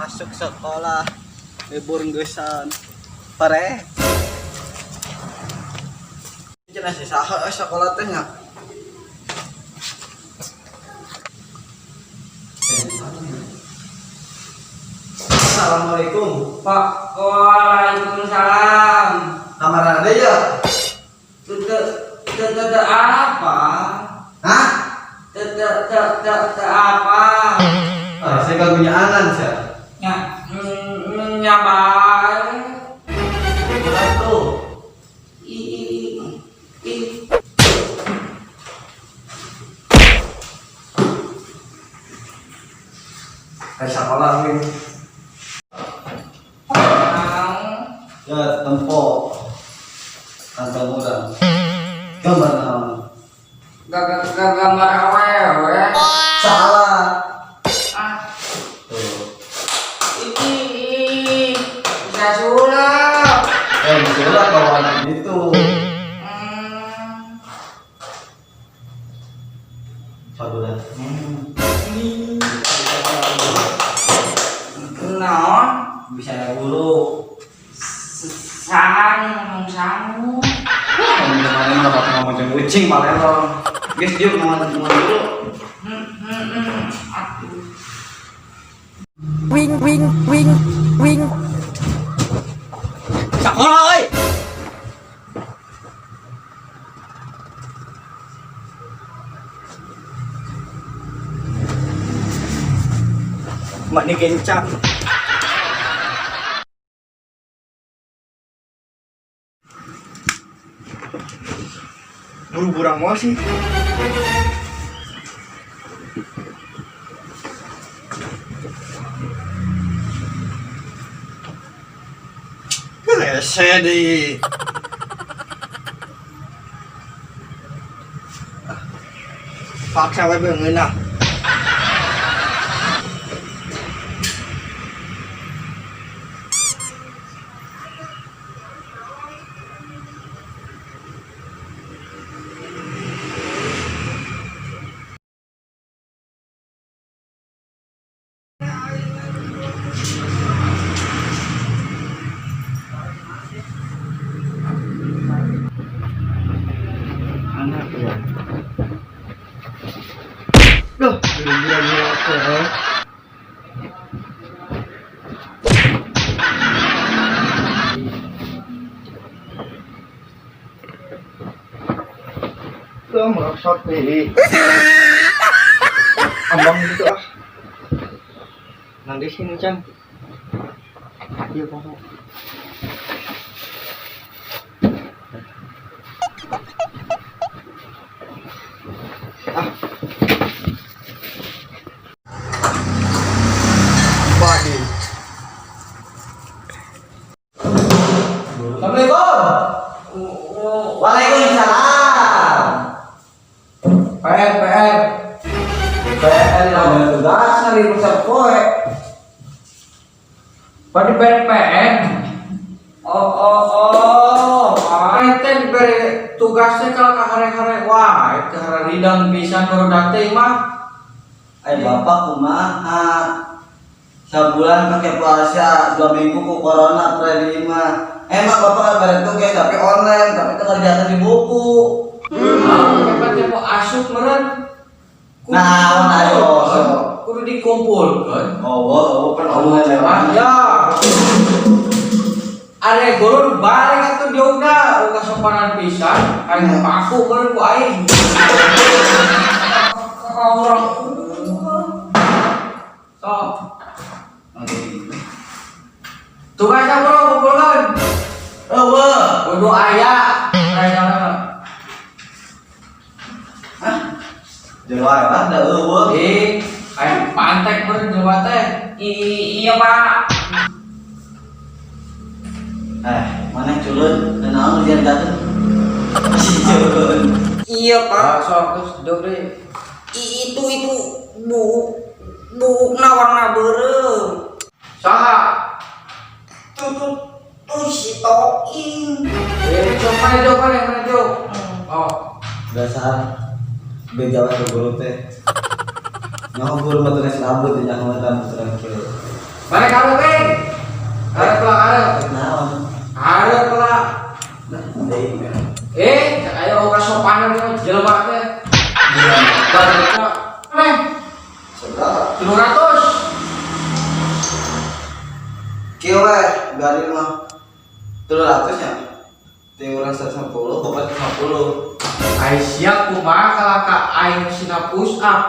masuk sekolah libur gesan pare jelas sih saha sekolah teh nya. Assalamualaikum Pak. Waalaikumsalam. kamar ada ya Tidak apa? hah Tidak apa? saya gak punya angan sih Nyabai. bukan tuh kayak sekolah ini ya tempo tanggal muda gambar naon Gambar awewe. salah Ah, tuh ini bisa sulap. itulah kawan itu saudara Naon? bisa ya guru Sangu. kemarin nggak bakal ngomong jeung ucing malah lo guys dia ngomong dulu Aduh. Wing. sekolah euy mak dikencang buru-burang mau sih sedih paksa we beungeun nah anak ya loh gila apa lo merosot nih ambang gitu ah nanti sini Chan iya pokok body Assalamualaikum Waalaikumsalam PR ada tugas hari pusat poe Pada PN. Teh diberi tugasnya kalau ke hari-hari wah, ke hari ridang bisa produk teh mah. bapak kumaha sebulan pakai puasa 2 minggu ku corona predi mah emang bapak balik tugas tapi online tapi kerjaan di buku Kita mau asup meren. nah ayo Kudu dikumpulkan. kan online lewat Ya. Ada guru balik atuh diogna uga sopanan pisan, aya paku meureun ku aing. Orang sok. Tugasna bro kumpulkeun. eueuh Kudu aya rayana. jelema ada eueuh Aing pantek meureun jelema teh. Iya, Pak. mana culun kenaon ujian dateng si culun Iya, Pak. Sok geus dog deui. Itu bukna warna beureum. Saha? Tuh si Toing. Coba mana jauh. Oh, dasar bejawa ke guru teh nyaho guru mah tulis rambut nya nyaho rambut kieu Balik karo ping. Arep pula arep. Naon? Arep pula. Deui. Ayo kasopanan yo jelema teh. Balik. Saudara. 700. Kieu we garing mah 300 nya. Ting urang 150, bapak 50. Ai siap kumaha kalaka aing sina push up.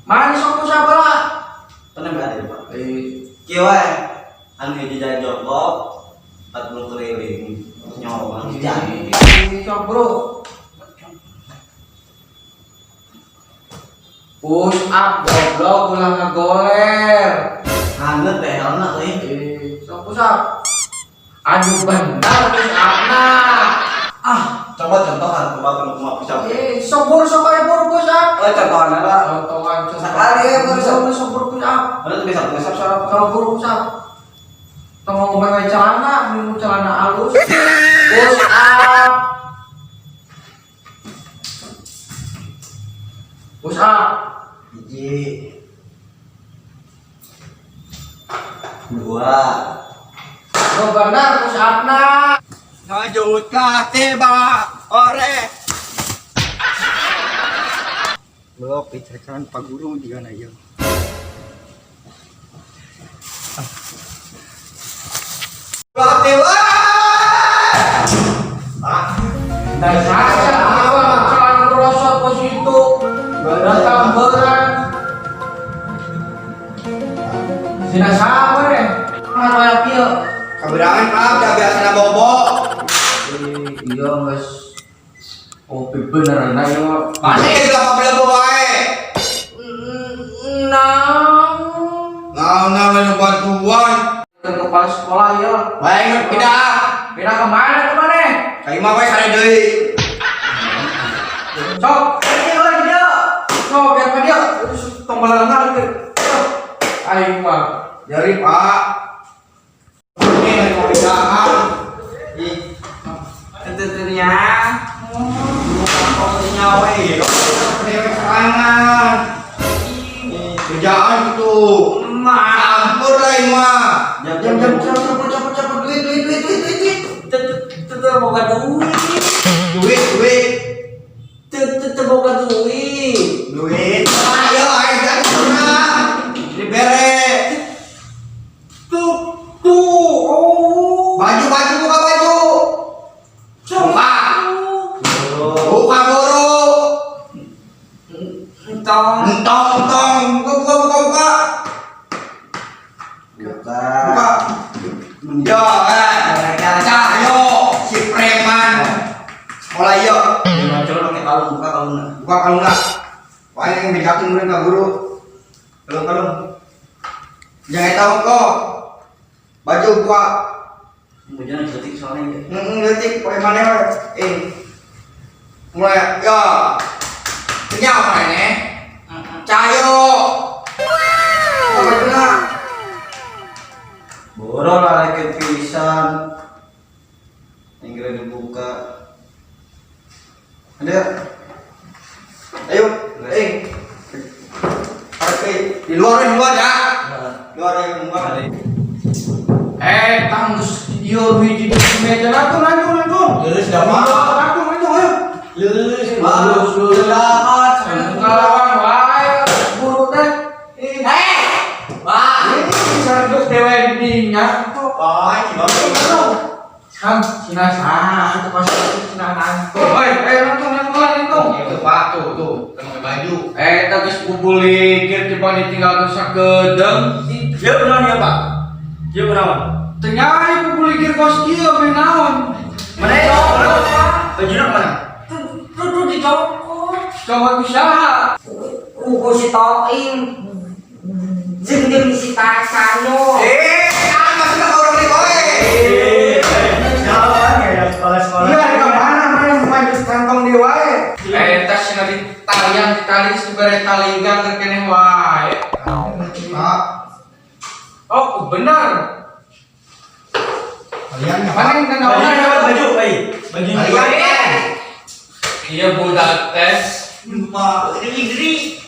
Mana sok push up lah? Tenang garing Pak. Kieu we anu hiji jalan jongkok 40 keliling. Nyolong jadi. Sok bro. Push up goblok ulah ngagoler. Hangat teh alna euy. Sok push up. Aduh benar push up Coba contohan kumaha bisa. sok aya buru push up. Contohan lah. Contohan Sekali ya, Bro. sok buru push up. Mana tuh bisa push up sarap. Kalau buru push up. Tong ngomong celana, minum celana halus. Push up. Push up. Hiji. 2. Oh benar push up na. Lanjutlah tiba ore. Belok diceritakan Pak Guru juga na ieu. Tiba. Dan saya apa celana merosot ke situ. Datang beran. Sina sabar ya. Mana kieu? Kaberangan Pak, udah biasa bobo. Iya guys. Oh bener nah yo. Mana yang udah pabel wae? Nah, lu bantuan. Ke kepala sekolah ya. Baik, pindah. Pindah kemana? Kayak mah wae sare deui. Sok, ini lagi dia. Sok, biar dia. Tombol lagi. Ayo mah. Dari Pak. Ini lagi kerjaan. Tentunya. Kau nyawa ya. Dewe serangan. Kerjaan itu. Campur lah ini mah. Jam cepet duit. Tetep boga duit. Tetep boga duit. Duit. Ayo, ayo jangan pernah. Dibere. Tuh. Oh. Baju buka baju. Buka. Buka buru. Entong. Entong. Buka. Buka. Buka. Yo, ayo, si preman. Sekolah yuk. Coba pakai kalung, buka kalungnya. Buka kalung nggak? Wah yang bedakin mulai nggak guru. Kalung. Jangan tahu kok. Baju buka. Kemudian detik soalnya ya. Detik, pakai mana? Mulai, ya. Kenyal mana ini? Cayo. Apa itu nak? Boro lah lagi pisan. Yang kira dibuka. Ada. Ayo, di luar ya. Luar ya, luar. Tanggus video hiji di meja langsung. Lulus dapat. Ayo. Lulus. Lulus dapat. Ngelawan wae guru teh. Pak. Sardus dewe didinya. Kan Cina itu pas Cina nangkep. Nangkep. Itu Pak, tuh, pakai baju. Geus bubuligir coba ditinggal sakedeung. Dia benar ya, Pak. Dia benar. Teu nyai bubuligir kos kieu we naon? Mana itu? Bajuna mana? Tuh dicopot. Coba usaha. Ugo si Toim. Jeung si Tasano. Masih nggak orang nih, boy. Siapa ya sekolah-sekolah? Iya, di mana yang maju kantong di wae. Tas cenah ditalian ditali sabere taligan teh keneh wae. Pak, Oh, benar. kalian Mana yang Baju, kenal baju, baju. Iya budak tes. Pak, diri.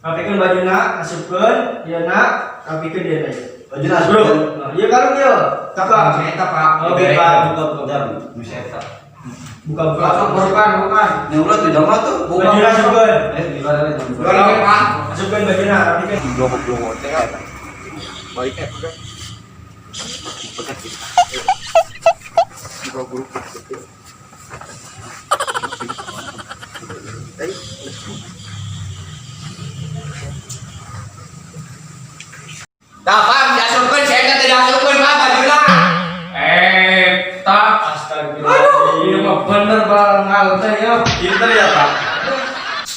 Rapikeun bajuna, asupkeun, ieu na, rapikeun dia teh. Baju nas bro. Nah, ieu kalung ieu. Cakap. Eta Pak. Oke, Pak. Buka. Jam, bisa eta. Buka. Bukan. Ini udah tuh jam tuh. Bajuna asupkeun. Di luar ada jam. Oke Pak. Asupkeun bajuna, rapikeun. Blok-blok teh eta. Baiknya pegang. Buka guru. Dapat diasupkeun saya teh diasupkeun Pak bajuna. Tak. Astagfirullah. Ieu mah bener banget teh ya. Pinter ya Pak.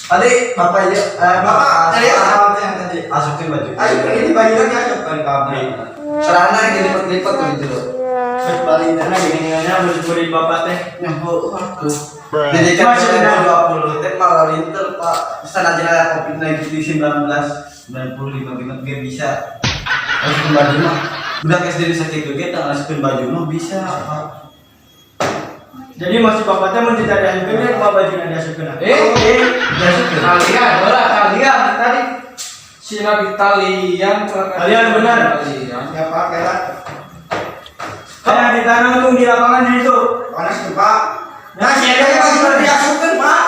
Tadi bapak ya, Bapak, tadi apa yang tadi? masukin baju. Ayo ini bajunya diasupkan kabeh. Serana yang dilipat-lipat tuh gitu loh. Terus balintana gini-gini murid bapak teh. Nyampe waduh. Jadi kan Masih ada. 20 teh malah linter Pak. Pesan aja lah COVID-19 95 gimana biar bisa. Masukin baju mah. Udah kayak sendiri sakit juga, tak masukin baju mah bisa Pak. Jadi masih bapak teh mun tidak diasupkeun dia kumaha bajuna diasupkeun. Masukin. Kalian tadi Sina di talian Kalian benar. Siapa kira? Kayak di tanah tuh di lapangan itu. Panas tuh Pak. Nah, si Eda Bajunya diasupkan Pak.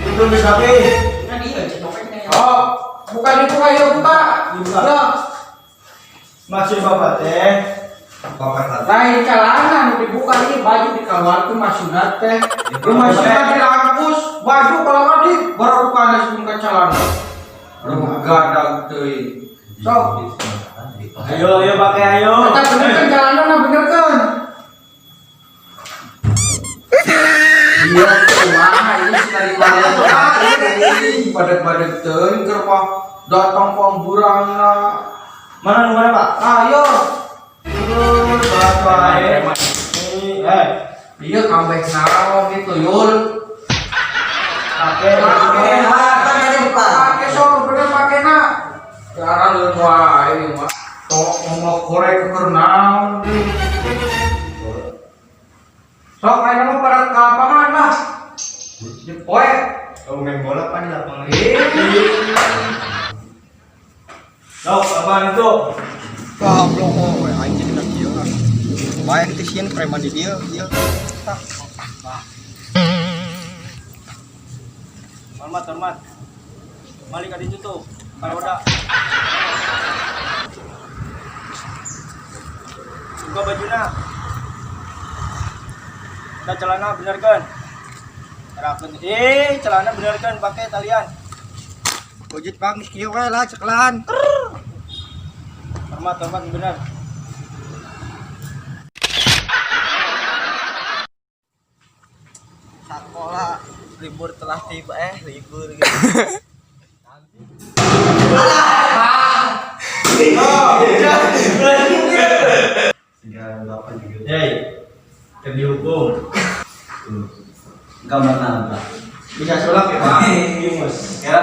itu bisa tapi Oh, bukan dibuka ya buka. Dibuka. Ya. maksud bapak teh Bapak tadi. Lain celana nu dibuka ini baju dikeluarkeun maksudna teh. Rumah sunat dihapus, baju kalau tadi baru buka sebelum ke celana. Gadag teuing. Sok. ayo pakai ayo. Kita benerkan celana na benerkan. Iya, kumaha ini sekali kali badak-badak teuing keur mah datang pamburangna. Mana nomornya pak? Ayo. Bapak ini Iya kambek naon gitu yul. pakai Pakai sok bener pakai na. Sekarang lu wae mah. Tok ngomong korek keur naon deui. Sok ayeuna mah pada ka lapangan lah. Di poe. Kalau main bola Pak di lapangan. Dok, apaan itu? Goblok we anjing nak kieu. Bayang teh sieun preman di dieu, ieu. Hormat. Balik ada itu tuh. Paroda. Buka bajuna. Kita celana benerkan. Rakeun. Celana benerkan pakai talian. Wujud Pak geus kieu we lah ceklan. Hormat bener. Sekolah libur telah tiba libur gitu. Tinggal bapak juga. Hei, yang dihukum. Gambar nama. Bisa sulap ya pak? Kira